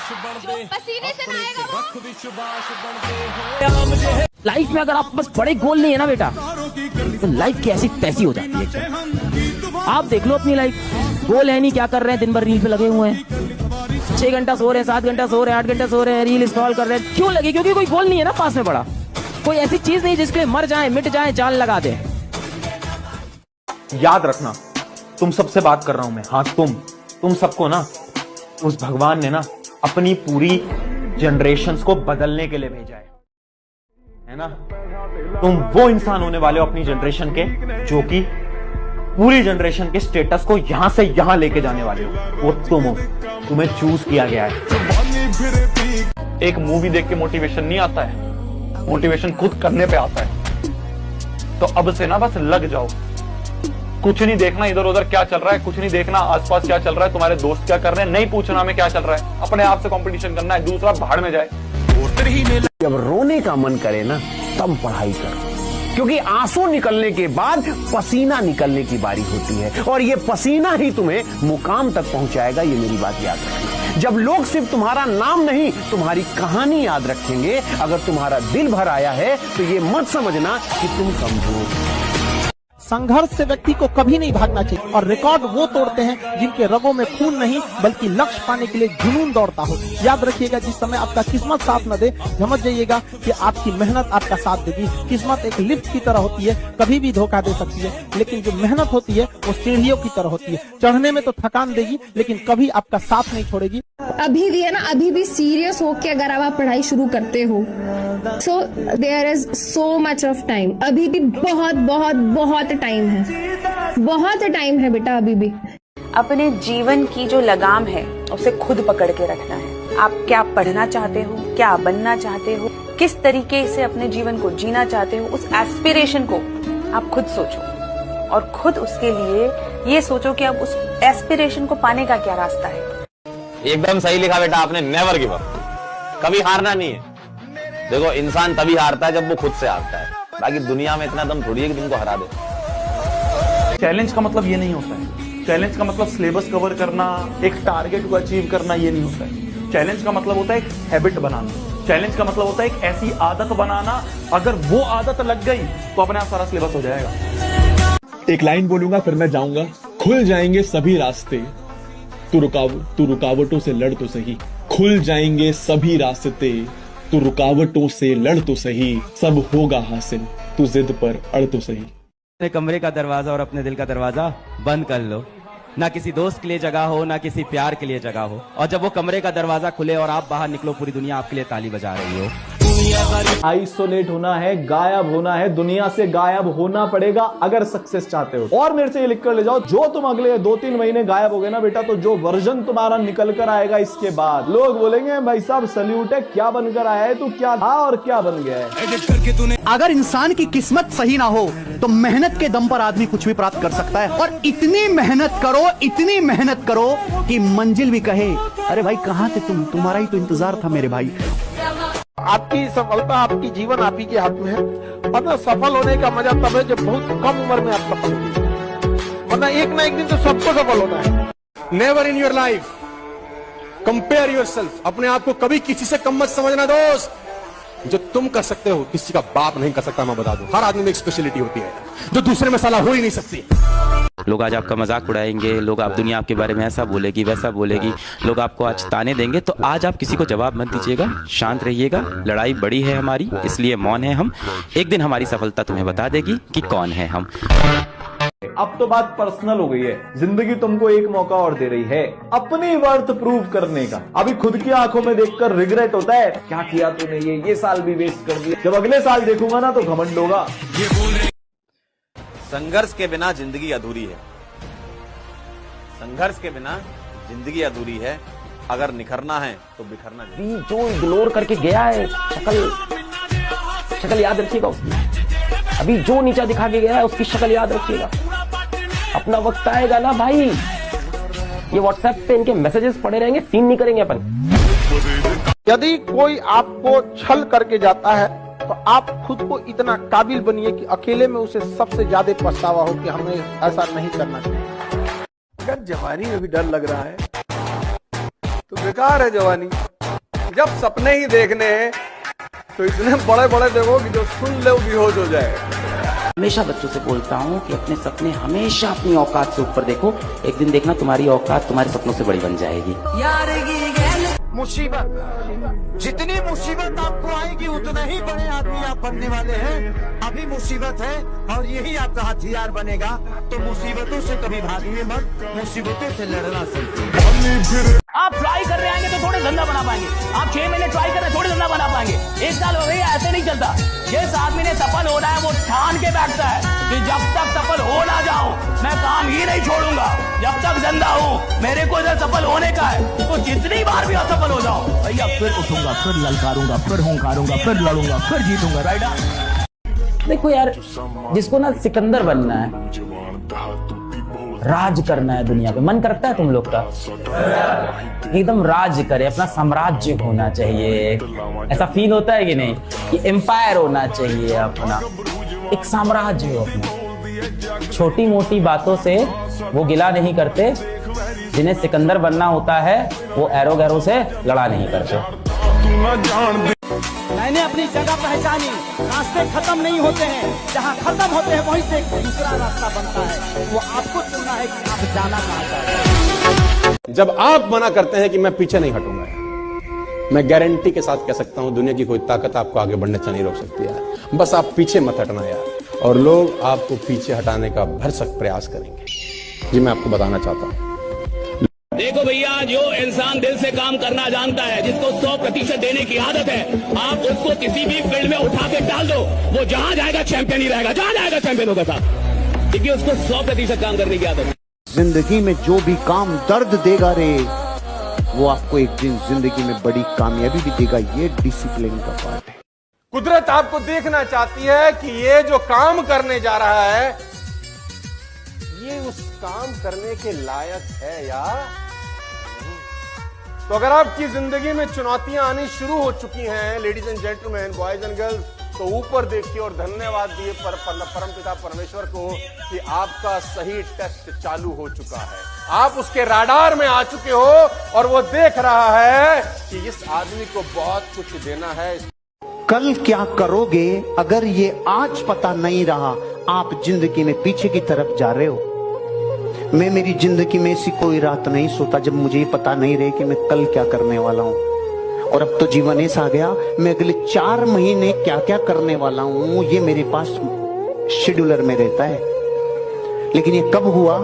पसीने से नहाएगा लाइफ में अगर आप बस बड़े गोल नहीं है ना बेटा, तो लाइफ कैसी तैसी हो जाती है। आप देख लो अपनी लाइफ, गोल है नहीं, क्या कर रहे हैं, दिन भर रील पे लगे हुए हैं, 6 घंटा सो रहे हैं, 7 घंटा सो रहे हैं, 8 घंटा सो रहे हैं, रील स्क्रॉल कर रहे हैं। क्यों लगे? क्योंकि कोई गोल नहीं है ना पास में पड़ा, कोई ऐसी चीज नहीं जिसके मर जाए मिट जाए जान लगा दे। याद रखना, तुम सबसे बात कर रहा हूं मैं। हाँ, तुम सबको ना उस भगवान ने ना अपनी पूरी जनरेशन्स को बदलने के लिए भेजा है ना। तुम वो इंसान होने वाले हो अपनी जनरेशन के जो कि पूरी जनरेशन के स्टेटस को यहां से यहां लेके जाने वाले हो। वो तुम हो, तुम्हें चूज किया गया है। एक मूवी देख के मोटिवेशन नहीं आता है, मोटिवेशन खुद करने पे आता है। तो अब से ना बस लग जाओ, कुछ नहीं देखना इधर उधर क्या चल रहा है, कुछ नहीं देखना आसपास क्या चल रहा है, तुम्हारे दोस्त क्या कर रहे हैं, नहीं पूछना हमें क्या चल रहा है। अपने आप से कंपटीशन करना है, दूसरा भाड़ में जाए। जब रोने का मन करे ना तब पढ़ाई करो, क्योंकि आंसू निकलने के बाद पसीना निकलने की बारी होती है, और ये पसीना ही तुम्हें मुकाम तक पहुंचाएगा। ये मेरी बात याद रखना। जब लोग सिर्फ तुम्हारा नाम नहीं तुम्हारी कहानी याद रखेंगे, अगर तुम्हारा दिल भर आया है तो ये मत समझना कि तुम कमजोर। संघर्ष से व्यक्ति को कभी नहीं भागना चाहिए, और रिकॉर्ड वो तोड़ते हैं जिनके रगों में खून नहीं बल्कि लक्ष्य पाने के लिए जुनून दौड़ता हो। याद रखिएगा, जिस समय आपका किस्मत साथ न दे, समझ जाइएगा कि आपकी मेहनत आपका साथ देगी। किस्मत एक लिफ्ट की तरह होती है, कभी भी धोखा दे सकती है, लेकिन जो मेहनत होती है वो सीढ़ियों की तरह होती है। चढ़ने में तो थकान देगी लेकिन कभी आपका साथ नहीं छोड़ेगी। अभी भी है ना, अभी भी सीरियस होके अगर आप पढ़ाई शुरू करते हो, so there is so much of time. अभी भी बहुत बहुत बहुत टाइम है, बहुत टाइम है बेटा अभी भी। अपने जीवन की जो लगाम है उसे खुद पकड़ के रखना है। आप क्या पढ़ना चाहते हो, क्या बनना चाहते हो, किस तरीके से अपने जीवन को जीना चाहते हो, उस एस्पिरेशन को आप खुद सोचो, और खुद उसके लिए ये सोचो कि अब उस एस्पिरेशन को पाने का क्या रास्ता है। एकदम सही लिखा बेटा आपने, नेवर गिव अप, कभी हारना नहीं है। देखो, इंसान तभी हारता है जब वो खुद से हारता है, बाकी दुनिया में इतना दम थोड़ी है कि तुमको हरा दे। चैलेंज का मतलब ये नहीं होता है, चैलेंज का मतलब सिलेबस कवर करना, एक टारगेट को अचीव करना, ये नहीं होता है। चैलेंज का मतलब होता है एक हैबिट बनाना, चैलेंज का मतलब होता है एक ऐसी आदत बनाना, अगर वो आदत लग गई तो अपने आप सारा सिलेबस हो जाएगा। एक लाइन बोलूंगा फिर मैं जाऊंगा। खुल जाएंगे सभी रास्ते, तू रुकावटों से लड़ तो सही। खुल जाएंगे सभी रास्ते, तू रुकावटों से लड़ तो सही। सब होगा हासिल, तू जिद पर अड़ तो सही। अपने कमरे का दरवाजा और अपने दिल का दरवाजा बंद कर लो। ना किसी दोस्त के लिए जगह हो, ना किसी प्यार के लिए जगह हो, और जब वो कमरे का दरवाजा खुले और आप बाहर निकलो, पूरी दुनिया आपके लिए ताली बजा रही हो। आइसोलेट होना है, गायब होना है, दुनिया से गायब होना पड़ेगा अगर सक्सेस चाहते हो। और मेरे से ये लिख कर ले जाओ, जो तुम अगले 2-3 महीने गायब हो गए ना बेटा, तो जो वर्जन तुम्हारा निकल कर आएगा इसके बाद, लोग बोलेंगे भाई साहब सल्यूट है, क्या बनकर आया है तू, क्या था और क्या बन गया है। अगर इंसान की किस्मत सही ना हो तो मेहनत के दम पर आदमी कुछ भी प्राप्त कर सकता है, और इतनी मेहनत करो कि मंजिल भी कहे, अरे भाई कहाँ थे तुम, तुम्हारा ही तो इंतजार था मेरे भाई। आपकी सफलता, आपकी जीवन आप ही के हाथ में है। वरना सफल होने का मजा तब है जब बहुत कम उम्र में आप सफल होते हैं, वरना एक ना एक दिन तो सबको सफल होना है। Never in your life compare yourself. अपने आप को कभी किसी से कम मत समझना दोस्त। जो तुम कर सकते हो किसी का बाप नहीं कर सकता। मैं बता दूं, हर आदमी में एक स्पेशलिटी होती है जो दूसरे में साला हो ही नहीं सकती। लोग आज आपका मजाक उड़ाएंगे, लोग आप दुनिया आपके बारे में ऐसा बोलेगी वैसा बोलेगी, लोग आपको आज ताने देंगे, तो आज आप किसी को जवाब मत दीजिएगा, शांत रहिएगा। लड़ाई बड़ी है हमारी, इसलिए मौन है हम। एक दिन हमारी सफलता तुम्हें बता देगी कि कौन है हम। अब तो बात पर्सनल हो गई है। जिंदगी तुमको एक मौका और दे रही है अपनी वर्थ प्रूव करने का। अभी खुद की आंखों में देखकर रिग्रेट होता है, क्या किया तूने, ये साल भी वेस्ट कर दिया। जब अगले साल देखूंगा ना तो घमंड होगा। संघर्ष के बिना जिंदगी अधूरी है, संघर्ष के बिना जिंदगी अधूरी है। अगर निखरना है तो बिखरना नहीं। जो इग्नोर करके गया है, शक्ल याद रखिएगा उसकी। अभी जो नीचा दिखा के गया है उसकी शक्ल याद रखिएगा। अपना वक्त आएगा ना भाई, ये व्हाट्सएप पे इनके मैसेजेस पड़े रहेंगे, सीन नहीं करेंगे अपन। यदि कोई आपको छल करके जाता है तो आप खुद को इतना काबिल बनिए कि अकेले में उसे सबसे ज्यादा पछतावा हो कि हमें ऐसा नहीं करना चाहिए। अगर जवानी में भी डर लग रहा है तो बेकार है जवानी। जब सपने ही देखने हैं तो इतने बड़े बड़े देखो कि जो सुन ले वो बेहोश हो जाए। हमेशा बच्चों से बोलता हूँ कि अपने सपने हमेशा अपनी औकात से ऊपर देखो, एक दिन देखना तुम्हारी औकात तुम्हारे सपनों से बड़ी बन जाएगी। मुसीबत, जितनी मुसीबत आपको आएगी उतना ही बड़े आदमी आप बनने वाले हैं। अभी मुसीबत है और यही आपका हथियार बनेगा, तो मुसीबतों से कभी भागिए मत, मुसीबतों से लड़ना सीखिए। आप ट्राई कर रहे आएंगे तो थोड़े धंधा बना पाएंगे, आप 6 महीने ट्राई कर रहे थोड़े धंधा बना पाएंगे, 1 साल हो गई ऐसे नहीं चलता। जिस आदमी ने सफल होना है वो ठान के बैठता है कि जब तक सफल हो ना जाऊं मैं काम ही नहीं छोड़ूंगा, जब तक जिंदा हूं मेरे को इधर सफल होने का है, तो जितनी बार भी असफल हो जाऊं भैया फिर उठूंगा, फिर ललकारूंगा, फिर हुंकारूंगा, फिर लड़ूंगा, फिर जीतूंगा। राइट। देखो यार, जिसको ना सिकंदर बनना है, राज करना है दुनिया पे, मन करता है तुम लोग का एकदम राज करे, अपना साम्राज्य होना चाहिए, ऐसा फील होता है कि नहीं कि एम्पायर होना चाहिए, अपना एक साम्राज्य हो अपना। छोटी मोटी बातों से वो गिला नहीं करते, जिन्हें सिकंदर बनना होता है वो एरो गैरो से लड़ा नहीं करते। मैंने अपनी जगह पहचानी, रास्ते खत्म नहीं होते हैं, जहाँ खत्म होते हैं वहीं से एक दूसरा रास्ता बनता है, वो आपको चुनना है कि आप जाना कहाँ चाहते हैं। जब आप मना करते हैं कि मैं पीछे नहीं हटूंगा, मैं गारंटी के साथ कह सकता हूं दुनिया की कोई ताकत आपको आगे बढ़ने से नहीं रोक सकती यार। बस आप पीछे मत हटना यार, और लोग आपको पीछे हटाने का भरसक प्रयास करेंगे। जी मैं आपको बताना चाहता हूं, देखो भैया, जो इंसान दिल से काम करना जानता है, जिसको 100% देने की आदत है, आप उसको किसी भी फील्ड में उठा के डाल दो, वो जहां जाएगा चैंपियन ही रहेगा, जहां जाएगा चैंपियन होगा साहब, क्योंकि उसको 100% काम करने की आदत है। जिंदगी में जो भी काम दर्द देगा रे, वो आपको एक दिन जिंदगी में बड़ी कामयाबी भी देगा। ये डिसिप्लिन का पार्ट है। कुदरत आपको देखना चाहती है कि ये जो काम करने जा रहा है ये उस काम करने के लायक है यार। तो अगर आपकी जिंदगी में चुनौतियां आनी शुरू हो चुकी हैं ladies and gentleman, boys and girls, तो ऊपर देखिए और धन्यवाद दिए परमपिता परमेश्वर को कि आपका सही टेस्ट चालू हो चुका है। आप उसके राडार में आ चुके हो और वो देख रहा है कि इस आदमी को बहुत कुछ देना है। कल क्या करोगे अगर ये आज पता नहीं रहा, आप जिंदगी में पीछे की तरफ जा रहे हो। मैं मेरी जिंदगी में ऐसी कोई रात नहीं सोता जब मुझे पता नहीं रहे कि मैं कल क्या करने वाला हूं। और अब तो जीवन ऐसा आ गया, मैं अगले 4 महीने क्या क्या करने वाला हूं ये मेरे पास शेड्यूलर में रहता है। लेकिन ये कब हुआ?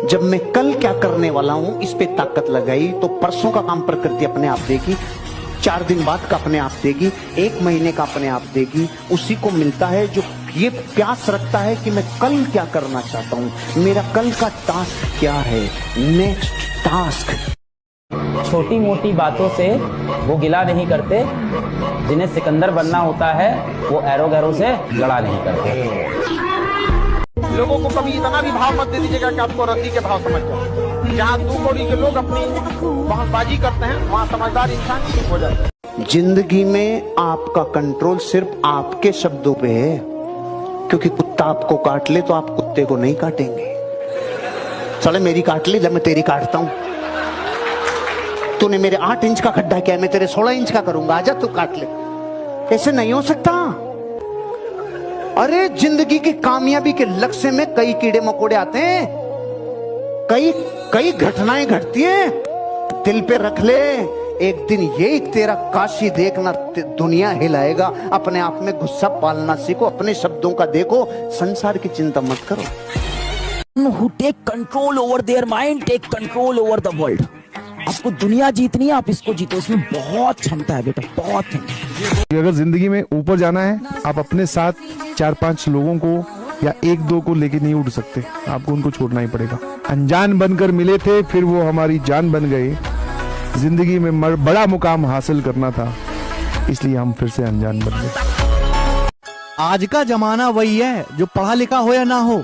जब मैं कल क्या करने वाला हूं इस पे ताकत लगाई, तो परसों का काम प्रकृति अपने आप देगी, 4 दिन बाद का अपने आप देगी, 1 महीने का अपने आप देगी। उसी को मिलता है जो ये प्यास रखता है कि मैं कल क्या करना चाहता हूं, मेरा कल का टास्क क्या है, नेक्स्ट टास्क। छोटी मोटी बातों से वो गिला नहीं करते, जिन्हें सिकंदर बनना होता है वो एरो गैरो से लड़ा नहीं करते। लोगों को कभी इतना भी भाव मत दे दीजिएगा कि आपको रद्दी के भाव समझ जाए। जहाँ 2 कौड़ी के लोग अपनी बहसबाजी करते हैं, वहाँ समझदार इंसान चुप हो जाता है। जिंदगी में आपका कंट्रोल सिर्फ आपके शब्दों पे है, क्योंकि कुत्ता आपको काट ले तो आप कुत्ते को नहीं काटेंगे। चले मेरी काट ली, जब मैं तेरी काटता हूं। तूने मेरे 8 इंच का खड्डा किया, मैं तेरे 16 इंच का करूंगा, आजा तू काट ले। ऐसे नहीं हो सकता। अरे जिंदगी की कामयाबी के लक्ष्य में कई कीड़े मकोड़े आते हैं, कई घटनाएं घटती हैं। दिल पे रख ले, एक दिन ये तेरा काशी देखना दुनिया हिलाएगा। अपने आप में गुस्सा पालना सीखो, अपने शब्दों का देखो, संसार की चिंता मत करो। Who take control over their mind, take control over the world. आपको दुनिया जीतनी है, आप इसको जीतो, इसमें बहुत क्षमता है बेटा, बहुत क्षमता। अगर जिंदगी में ऊपर जाना है, आप अपने साथ 4-5 लोगों को या 1-2 को लेके नहीं उड़ सकते, आपको उनको छोड़ना ही पड़ेगा। अनजान बनकर मिले थे, फिर वो हमारी जान बन गए। जिंदगी में बड़ा मुकाम हासिल करना था, इसलिए हम फिर से अनजान बन गए। आज का जमाना वही है, जो पढ़ा लिखा हो या ना हो,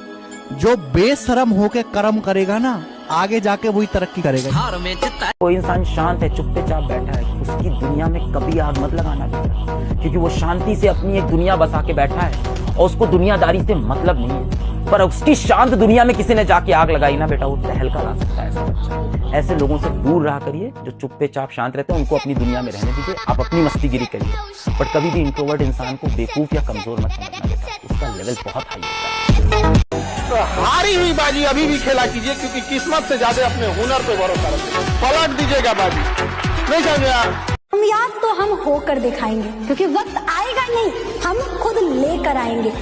जो बेशरम होके कर्म करेगा ना, आगे जाके वही तरक्की करेगा। कोई इंसान शांत है, चुपचाप बैठा है, उसकी दुनिया में कभी आग मत लगाना बेटा, क्योंकि वो शांति से अपनी एक दुनिया बसा के बैठा है और उसको दुनियादारी से मतलब नहीं है। पर उसकी शांत दुनिया में किसी ने जाके आग लगाई ना बेटा, वो तहलका ला सकता है। ऐसे लोगों से दूर रहा करिए जो चुप्पे चाप शांत रहते हैं, उनको अपनी दुनिया में रहने दीजिए, आप अपनी मस्तीगिरी करिए। बट कभी भी इंट्रोवर्ट इंसान को बेवकूफ या कमजोर मत समझना बेटा, उसका लेवल बहुत हाई होता है। तो हारी हुई बाजी अभी भी खेला कीजिए, क्योंकि किस्मत से ज्यादा अपने हुनर पे भरोसा रखिए। पलट दीजिएगा बाजी, नहीं समझे आप? कामयाब तो हम होकर दिखाएंगे, क्योंकि वक्त आएगा नहीं, हम खुद लेकर आएंगे।